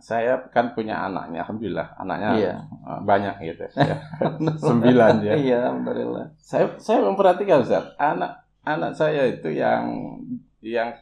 Saya kan punya anaknya, alhamdulillah anaknya Iya. banyak gitu ya. 9 ya. Iya, alhamdulillah. Saya memperhatikan Ustaz, anak saya itu yang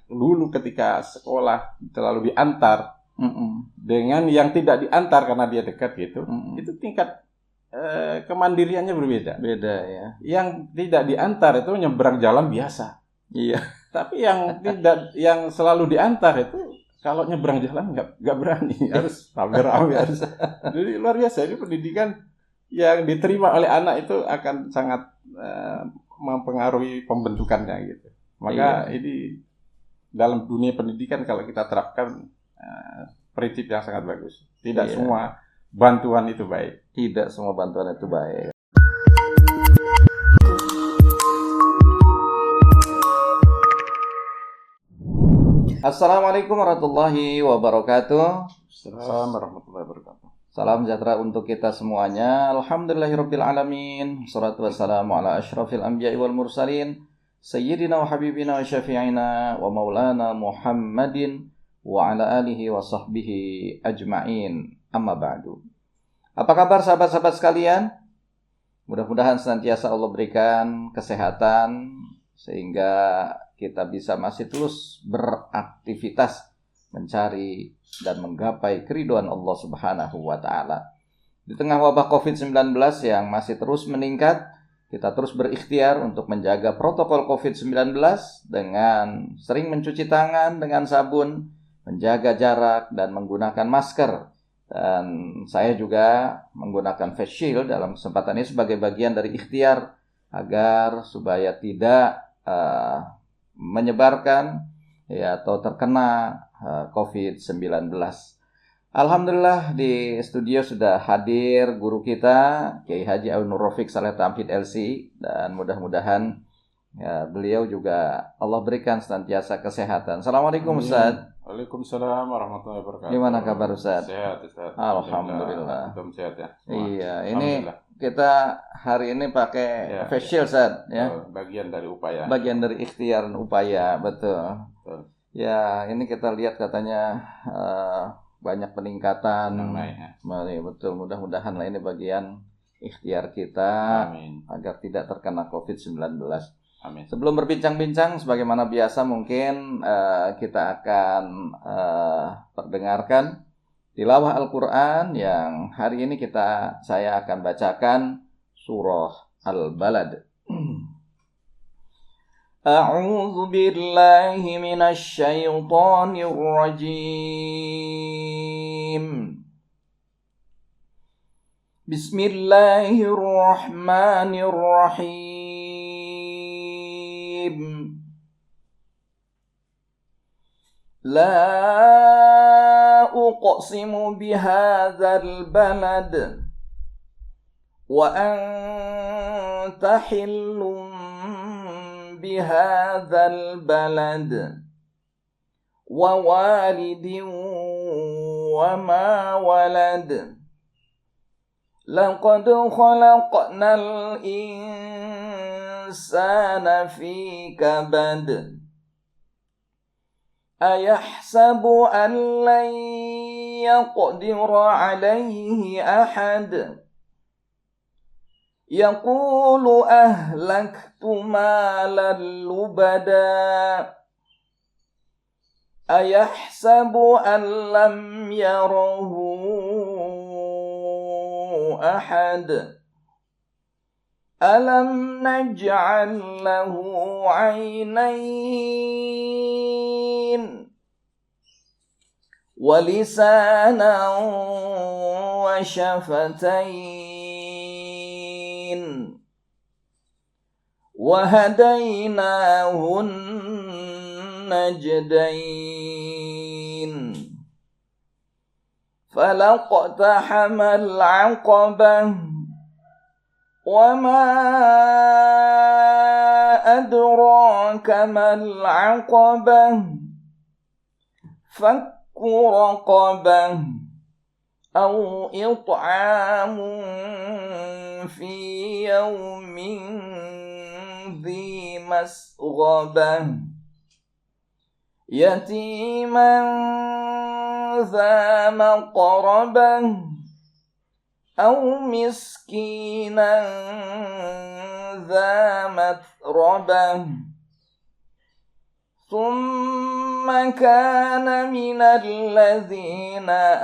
dulu ketika sekolah selalu diantar dengan yang tidak diantar karena dia dekat gitu, itu tingkat kemandiriannya berbeda. Beda ya. Yang tidak diantar itu nyebrang jalan biasa. Iya. Tapi yang selalu diantar itu kalau nyebrang jalan nggak berani, harus rame-rame harus. Jadi luar biasa, ini pendidikan yang diterima oleh anak itu akan sangat mempengaruhi pembentukannya gitu. Maka ini dalam dunia pendidikan kalau kita terapkan prinsip yang sangat bagus. Tidak semua bantuan itu baik. Tidak semua bantuan itu baik. Assalamualaikum warahmatullahi wabarakatuh. Assalamualaikum warahmatullahi wabarakatuh. Salam sejahtera untuk kita semuanya. Alhamdulillahirabbil alamin. Wassalatu wassalamu ala asyrafil anbiya'i wal mursalin. Sayyidina wa habibina wa syafi'ina wa maulana Muhammadin wa ala alihi wa sahbihi ajma'in. Amma ba'du. Apa kabar sahabat-sahabat sekalian? Mudah-mudahan senantiasa Allah berikan kesehatan sehingga kita bisa masih terus beraktivitas mencari dan menggapai keridhaan Allah Subhanahu wa taala. Di tengah wabah Covid-19 yang masih terus meningkat, kita terus berikhtiar untuk menjaga protokol Covid-19 dengan sering mencuci tangan dengan sabun, menjaga jarak dan menggunakan masker. Dan saya juga menggunakan face shield dalam kesempatan ini sebagai bagian dari ikhtiar agar supaya tidak menyebarkan atau terkena COVID-19. Alhamdulillah di studio sudah hadir guru kita Kiai Haji Ainur Rafiq Saleh Tamhid LC, dan mudah-mudahan beliau juga Allah berikan senantiasa kesehatan. Assalamualaikum Ustaz. Waalaikumsalam warahmatullahi wabarakatuh. Gimana kabar Ustaz? Sehat Ustaz. Alhamdulillah. Sehat ya. Iya, ini kita hari ini pakai face shield Ustaz ya. Bagian dari upaya. Bagian dari ikhtiar dan upaya, betul. Ya, ini kita lihat katanya banyak peningkatan. Betul, mudah-mudahan lah ini bagian ikhtiar kita. Amin. Agar tidak terkena COVID-19. Amin. Sebelum berbincang-bincang, sebagaimana biasa mungkin kita akan perdengarkan tilawah Al-Quran yang hari ini saya akan bacakan surah Al-Balad. A'udzu billahi minasy syaithanir rajim. Bismillahirrahmanirrahim. La uqsimu bihadzal balad wa anta hillum bihadzal balad wa walidin wa ma walad. Laqad khalaqnal insana fi kabad. Ayahsabu an lan yaqdira alayhi ahad. Yaqulu ahlaktu malan lubada. Ayahsabu an lam yarahu ahad. Alam naj'al lahu 'aynayn wa lisanan wa shafatayn wa hadaynahun najdayn. Falaqtahamal 'aqabah wa ma adraka mal 'aqabah. Fakku raqabah aw it'amun fi yawmin dhi masghabah yatiman dza maqrabah aw miskinan dza matrabah thumma kana minal ladzina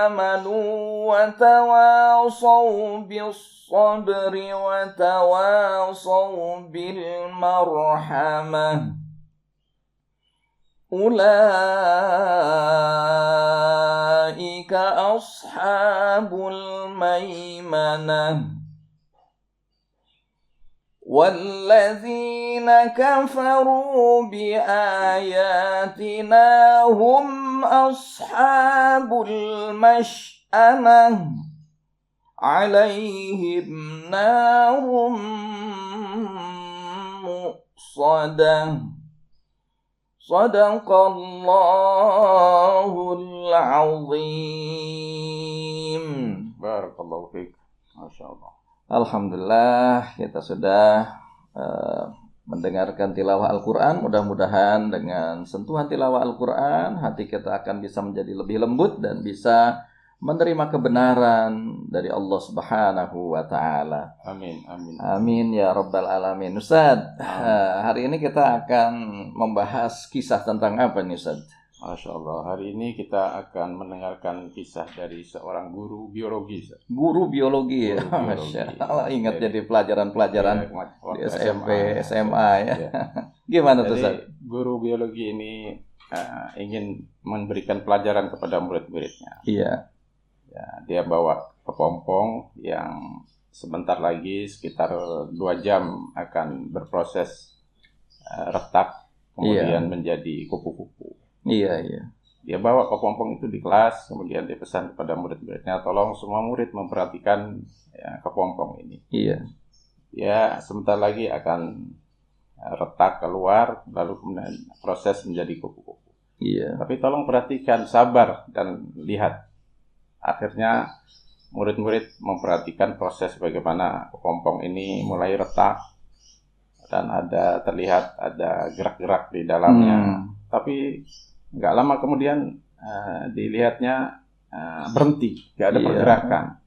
amanu wa tawasaw bis sabri wa tawasaw bil marhamah ulaika ashabul maimanah walladzina kafaru biayatina hum ashabul mash'amah alaihim narum muqsadah. Sadaqallahul azim. Barakallahu fiik. Masya Allah. Alhamdulillah kita sudah mendengarkan tilawah Al-Quran. Mudah-mudahan dengan sentuhan tilawah Al-Quran hati kita akan bisa menjadi lebih lembut dan bisa menerima kebenaran dari Allah Subhanahu wa Ta'ala. Amin, amin. Amin ya Rabbal Alamin. Ustaz, hari ini kita akan membahas kisah tentang apa nih Ustaz? Masya Allah, hari ini kita akan mendengarkan kisah dari seorang guru biologi. Guru biologi ya? Guru Masya Allah, ingat jadi pelajaran-pelajaran di SMP, SMA ya. Ya. Gimana tuh Ustaz? Guru biologi ini ingin memberikan pelajaran kepada murid-muridnya. Iya. Ya, dia bawa kepompong yang sebentar lagi sekitar 2 jam akan berproses retak, kemudian menjadi kupu-kupu. Iya, iya. Dia bawa kepompong itu di kelas, kemudian dia pesan kepada murid-muridnya, tolong semua murid memperhatikan ya, kepompong ini. Iya. Ya, sebentar lagi akan retak keluar, lalu kemudian proses menjadi kupu-kupu. Iya. Tapi tolong perhatikan, sabar dan lihat. Akhirnya murid-murid memperhatikan proses bagaimana kepompong ini mulai retak dan terlihat ada gerak-gerak di dalamnya. Tapi nggak lama kemudian dilihatnya berhenti, nggak ada pergerakan.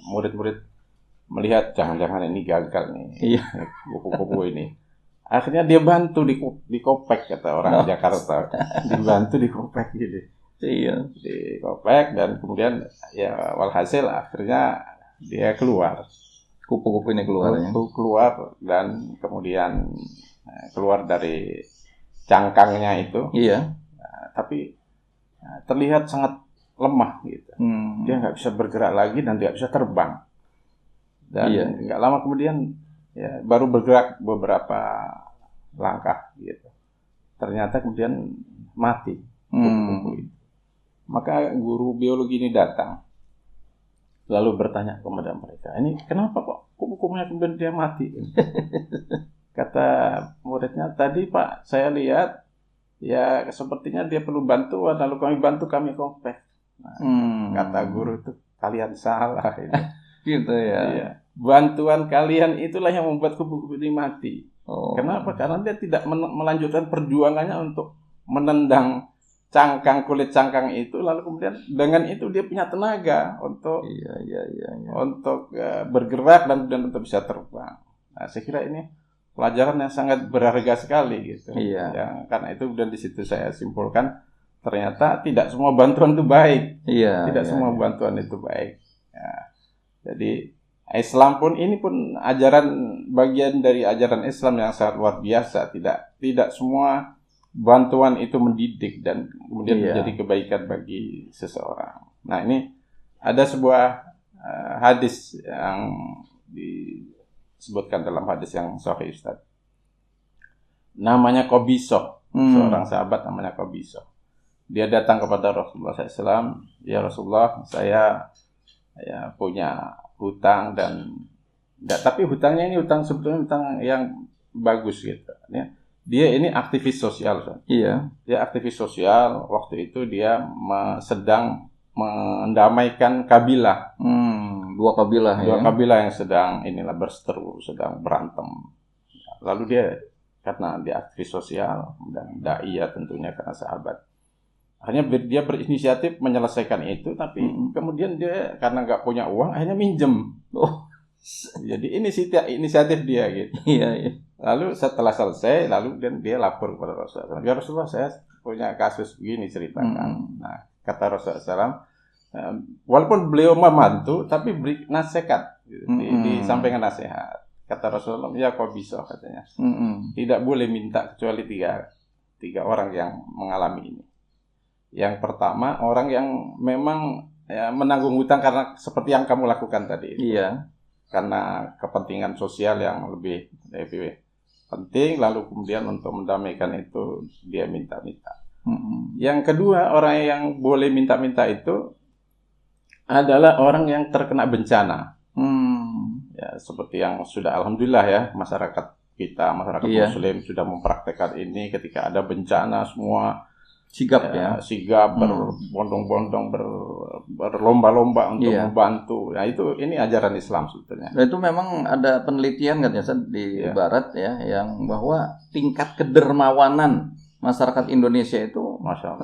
Murid-murid melihat jangan-jangan ini gagal nih, kupu-kupu ini. Akhirnya dia bantu dikopek, kata orang Jakarta, dibantu dikopek gitu. Iya, dikopek dan kemudian ya walhasil akhirnya dia keluar. Kupu-kupu ini keluar dan kemudian keluar dari cangkangnya itu. Iya. Tapi terlihat sangat lemah gitu. Dia nggak bisa bergerak lagi dan nggak bisa terbang. Dan nggak lama kemudian ya baru bergerak beberapa langkah gitu. Ternyata kemudian mati kupu-kupu itu. Maka guru biologi ini datang, lalu bertanya kepada mereka, ini kenapa kok kupu-kupunya kemudian dia mati? Kata muridnya, tadi Pak, saya lihat, ya sepertinya dia perlu bantuan, lalu kami kopek. Nah, kata guru itu, kalian salah. Gitu ya. Iya. Bantuan kalian itulah yang membuat kupu-kupu ini mati. Kenapa? Karena dia tidak melanjutkan perjuangannya untuk menendang kulit cangkang itu, lalu kemudian dengan itu dia punya tenaga untuk untuk bergerak dan untuk bisa terbang. Nah, saya kira ini pelajaran yang sangat berharga sekali gitu. Iya. Ya, karena itu dan di situ saya simpulkan ternyata tidak semua bantuan itu baik. Iya. Tidak semua bantuan itu baik. Ya. Jadi Islam pun ini pun bagian dari ajaran Islam yang sangat luar biasa. Tidak semua bantuan itu mendidik dan kemudian menjadi kebaikan bagi seseorang. Nah, ini ada sebuah hadis yang disebutkan dalam hadis yang sahih, Ustaz. Namanya Qabisah, seorang sahabat namanya Qabisah. Dia datang kepada Rasulullah SAW, ya Rasulullah, saya punya hutang tapi hutangnya ini sebetulnya hutang yang bagus gitu. Dia ini aktivis sosial, kan? Iya. Dia aktivis sosial. Waktu itu dia sedang mendamaikan kabilah. Dua kabilah yang sedang berseteru, sedang berantem. Lalu dia karena dia aktivis sosial, dan dai tentunya karena sahabat. Akhirnya dia berinisiatif menyelesaikan itu, tapi kemudian dia karena nggak punya uang akhirnya minjem. Jadi inisiatif dia gitu. Iya. Lalu setelah selesai, lalu dia lapor kepada Rasulullah. Ya Rasulullah, saya punya kasus begini, ceritakan. Nah, kata Rasulullah, walaupun beliau membantu, tapi beri nasihat, disampaikan nasihat. Kata Rasulullah, ya kok bisa, katanya. Tidak boleh minta kecuali tiga orang yang mengalami ini. Yang pertama, orang yang memang menanggung hutang karena seperti yang kamu lakukan tadi. Iya. Karena kepentingan sosial yang lebih penting, lalu kemudian untuk mendamaikan itu dia minta-minta. Yang kedua, orang yang boleh minta-minta itu adalah orang yang terkena bencana. Ya, seperti yang sudah alhamdulillah ya, masyarakat Muslim sudah mempraktekkan ini. Ketika ada bencana semua sigap berbondong-bondong, berlomba-lomba untuk membantu. Nah, ini ajaran Islam sebetulnya. Nah, itu memang ada penelitian katanya di Barat ya, yang bahwa tingkat kedermawanan masyarakat Indonesia itu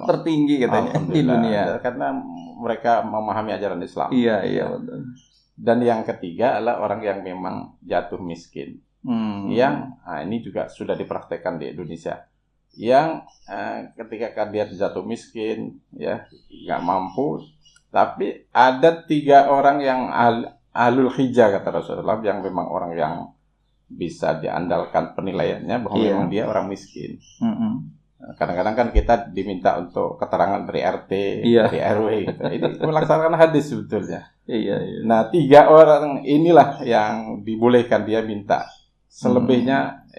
tertinggi katanya di dunia. Karena mereka memahami ajaran Islam. Iya, betul. Dan yang ketiga adalah orang yang memang jatuh miskin. Ini juga sudah dipraktekkan di Indonesia. Yang ketika dia jatuh miskin, ya nggak mampu, tapi ada 3 orang yang ahlul hijah, kata Rasulullah, yang memang orang yang bisa diandalkan penilaiannya bahwa memang dia orang miskin. Kadang-kadang kan kita diminta untuk keterangan dari RT, dari RW gitu. Ini melaksanakan hadis sebetulnya. Nah, 3 orang inilah yang dibolehkan dia minta. Selebihnya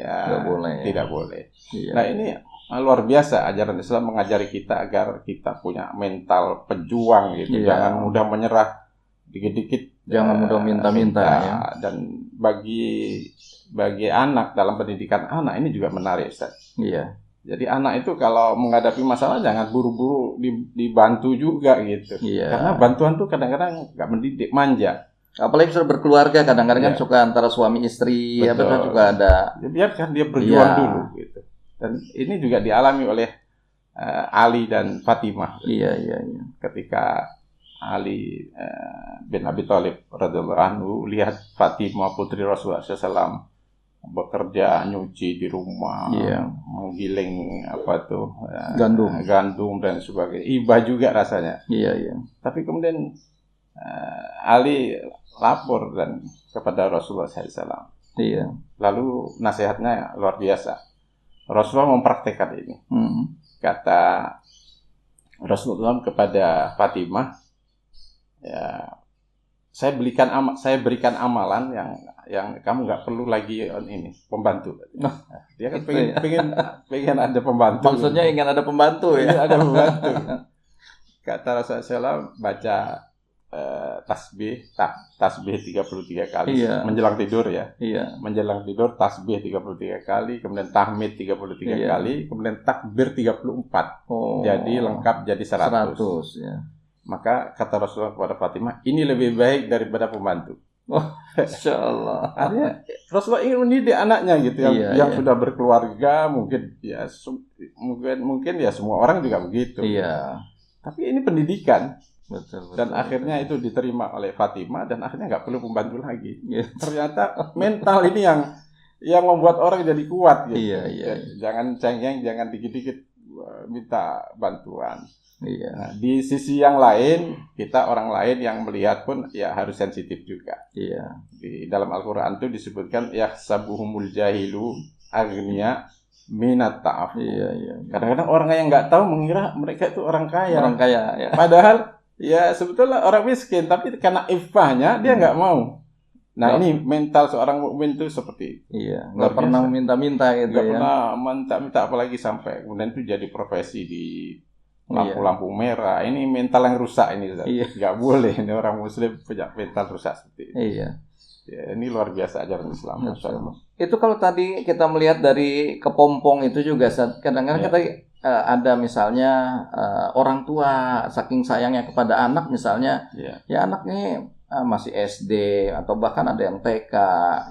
tidak boleh. Nah, ini luar biasa ajaran Islam mengajari kita agar kita punya mental pejuang gitu. Jangan mudah menyerah, dikit-dikit jangan mudah minta-minta ya. Dan bagi anak dalam pendidikan anak ini juga menarik, Ustaz. Jadi anak itu kalau menghadapi masalah jangan buru-buru dibantu juga gitu. Karena bantuan tuh kadang-kadang nggak mendidik, manja. Apalagi sudah berkeluarga, kadang-kadang kan suka antara suami istri, kan juga ada. Ya, biarkan dia berjuang dulu gitu. Dan ini juga dialami oleh Ali dan Fatimah. Ketika Ali bin Abi Thalib radhiyallahu anhu lihat Fatimah putri Rasulullah SAW bekerja nyuci di rumah, menggiling gandum dan sebagainya, iba juga rasanya. Tapi kemudian Ali lapor dan kepada Rasulullah SAW. Lalu nasihatnya luar biasa. Rasulullah mempraktekkan ini. Kata Rasulullah kepada Fatimah, ya, saya berikan amalan yang kamu nggak perlu lagi ini pembantu. Dia kan pengen ada pembantu. Maksudnya ingin ada pembantu ya? Ada pembantu. Kata Rasulullah, baca tasbih 33 kali menjelang tidur ya. Menjelang tidur tasbih 33 kali, kemudian tahmid 33 kali, kemudian takbir 34. Jadi lengkap jadi 100. Maka kata Rasulullah kepada Fatimah, ini lebih baik daripada pembantu. Masya Allah. Artinya Rasulullah ingin mendidik anaknya gitu, yang sudah berkeluarga, mungkin ya semua orang juga begitu. Tapi ini pendidikan. Betul. Dan akhirnya itu diterima oleh Fatimah dan akhirnya nggak perlu pembantu lagi. Ternyata mental ini yang membuat orang jadi kuat gitu. Jangan cengeng, jangan dikit-dikit minta bantuan. Nah, di sisi yang lain, kita orang lain yang melihat pun ya harus sensitif juga. Di dalam Al-Quran itu disebutkan yahsabuhumul jahilu aghnia minat ta'af. Kadang-kadang orang yang nggak tahu mengira mereka itu orang kaya. Padahal ya sebetulnya orang miskin, tapi karena ifahnya dia nggak mau. Nah, ini mental seorang mukmin itu seperti itu. Nggak pernah minta-minta gitu. Nggak pernah minta-minta, apalagi sampai kemudian itu jadi profesi di lampu-lampu merah. Ini mental yang rusak ini. Nggak boleh ini orang Muslim punya mental rusak seperti ini. Ya, ini luar biasa ajaran Islam. Itu kalau tadi kita melihat dari kepompong itu juga, kadang-kadang kita ada misalnya orang tua saking sayangnya kepada anak misalnya, ya anaknya masih SD atau bahkan ada yang TK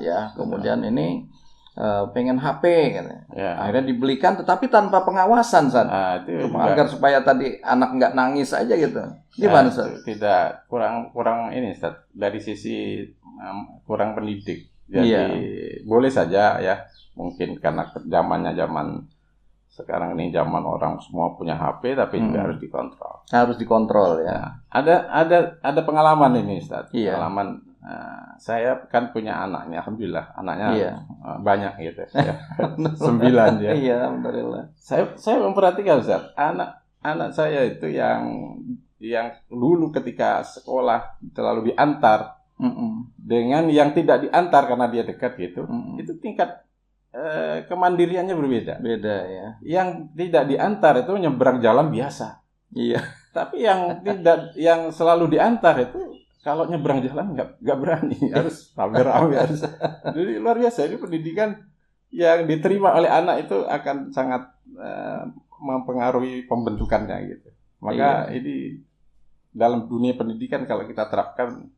ya, kemudian ini pengen HP gitu. Ya. Akhirnya dibelikan tetapi tanpa pengawasan Ustaz. Itu Cuma agar supaya tadi anak nggak nangis aja gitu. Gimana Ustaz? Tidak, kurang ini Ustaz. Dari sisi kurang pendidik. Jadi boleh saja ya, mungkin karena zaman sekarang ini zaman orang semua punya HP, tapi juga harus dikontrol. Harus dikontrol ya. Ada pengalaman ini Ustaz. Iya. Pengalaman saya kan punya anaknya, alhamdulillah anaknya banyak gitu ya. 9 ya. Iya, alhamdulillah. Saya memperhatikan Ustaz, anak saya itu yang dulu ketika sekolah terlalu diantar dengan yang tidak diantar karena dia dekat gitu, itu tingkat kemandiriannya berbeda. Beda ya. Yang tidak diantar itu nyebrang jalan biasa. Iya. Tapi yang selalu diantar itu kalau nyebrang jalan nggak berani, harus rame-rame harus. Jadi luar biasa, ini pendidikan yang diterima oleh anak itu akan sangat mempengaruhi pembentukannya gitu. Maka ini dalam dunia pendidikan kalau kita terapkan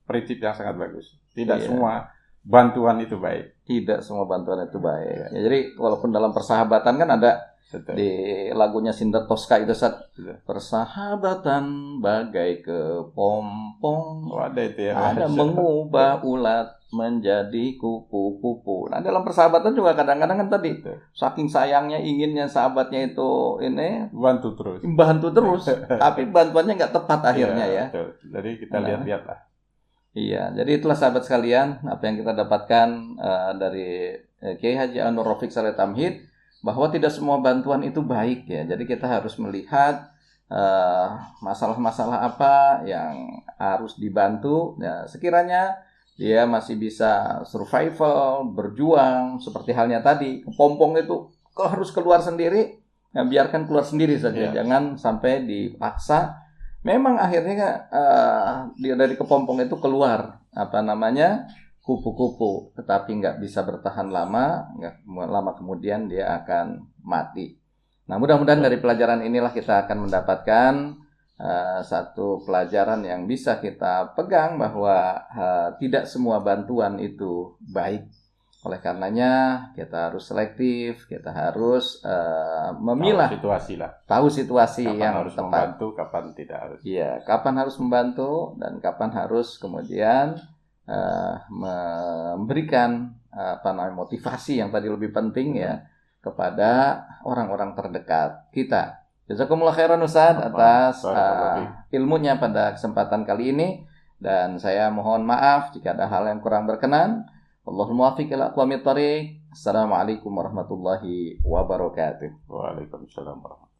prinsip yang sangat bagus. Tidak semua bantuan itu baik. Tidak semua bantuan itu baik. Ya, jadi walaupun dalam persahabatan kan ada di lagunya Sinder Tosca itu persahabatan bagai kepompong. Ada itu ya. Ada mengubah ulat menjadi kupu-kupu. Nah dalam persahabatan juga kadang-kadang kan tadi saking sayangnya inginnya sahabatnya itu ini bantu terus, tapi bantuannya nggak tepat akhirnya ya. Betul. Jadi kita lihat-lihat lah. Iya, jadi itulah sahabat sekalian apa yang kita dapatkan dari Kiai Haji Anur Rafiq Saleh Tamhid, bahwa tidak semua bantuan itu baik ya. Jadi kita harus melihat masalah-masalah apa yang harus dibantu. Ya, sekiranya dia masih bisa survival, berjuang, seperti halnya tadi, kepompong itu harus keluar sendiri, ya biarkan keluar sendiri saja, jangan sampai dipaksa. Memang akhirnya dia dari kepompong itu keluar kupu-kupu, tetapi nggak bisa bertahan lama, kemudian dia akan mati. Nah, mudah-mudahan dari pelajaran inilah kita akan mendapatkan satu pelajaran yang bisa kita pegang bahwa tidak semua bantuan itu baik. Oleh karenanya kita harus selektif, kita harus memilah tahu situasi kapan yang harus tepat. Membantu, kapan tidak harus. Iya, kapan harus membantu dan kapan harus kemudian memberikan motivasi yang tadi lebih penting ya kepada orang-orang terdekat kita. Jazakumullah khairan Ustaz atas ilmunya pada kesempatan kali ini, dan saya mohon maaf jika ada hal yang kurang berkenan. Wallahul muwaffiq ila aqwamit thoriq. Assalamualaikum warahmatullahi wabarakatuh. Waalaikumsalam warahmatullahi wabarakatuh.